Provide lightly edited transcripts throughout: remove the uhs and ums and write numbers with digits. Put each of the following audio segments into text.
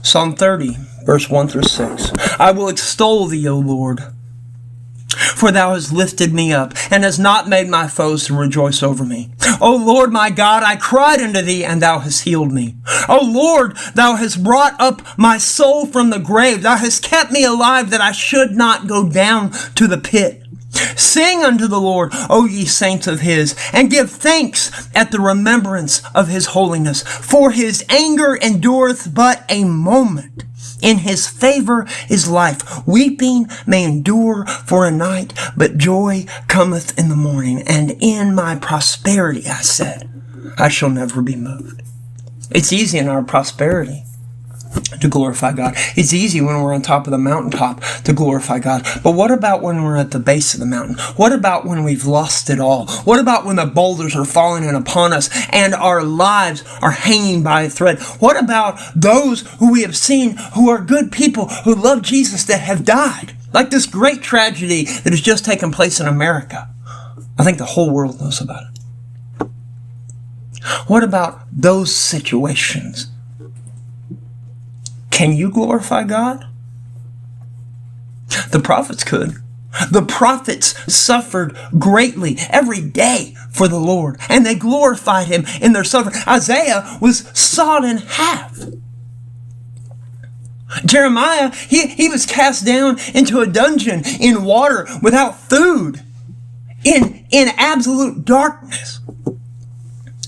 Psalm 30, verse 1 through 6. I will extol thee, O Lord, for thou hast lifted me up, and hast not made my foes to rejoice over me. O Lord my God, I cried unto thee, and thou hast healed me. O Lord, thou hast brought up my soul from the grave. Thou hast kept me alive, that I should not go down to the pit. Sing unto the Lord, O ye saints of his, and give thanks at the remembrance of his holiness. For his anger endureth but a moment. In his favor is life. Weeping may endure for a night, but joy cometh in the morning. And in my prosperity, I said, I shall never be moved. It's easy in our prosperity to glorify God. It's easy when we're on top of the mountaintop to glorify God. But what about when we're at the base of the mountain? What about when we've lost it all? What about when the boulders are falling in upon us and our lives are hanging by a thread? What about those who we have seen who are good people who love Jesus that have died? Like this great tragedy that has just taken place in America. I think the whole world knows about it. What about those situations? Can you glorify God? The prophets could. The prophets suffered greatly every day for the Lord, and they glorified him in their suffering. Isaiah was sawed in half. Jeremiah, he was cast down into a dungeon in water without food, in absolute darkness.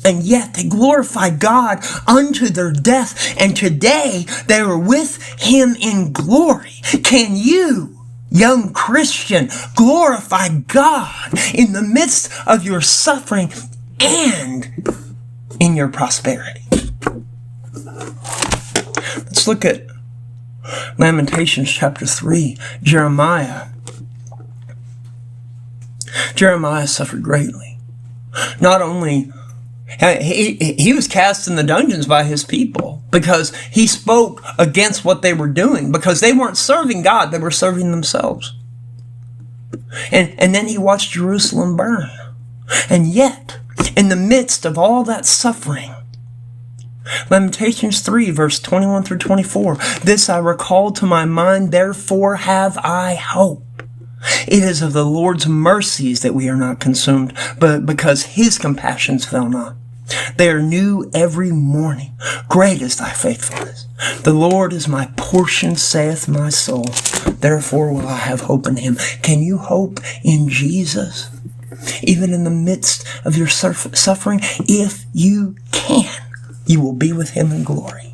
And yet they glorified God unto their death. And today they are with him in glory. Can you, young Christian, glorify God in the midst of your suffering and in your prosperity? Let's look at Lamentations chapter 3. Jeremiah suffered greatly. Not only he was cast in the dungeons by his people because he spoke against what they were doing, because they weren't serving God, they were serving themselves. And then he watched Jerusalem burn. And yet, in the midst of all that suffering, Lamentations 3, verse 21 through 24, this I recall to my mind, therefore have I hope. It is of the Lord's mercies that we are not consumed, but because his compassions fail not. They are new every morning. Great is thy faithfulness. The Lord is my portion, saith my soul. Therefore will I have hope in him. Can you hope in Jesus? Even in the midst of your suffering, if you can, you will be with him in glory.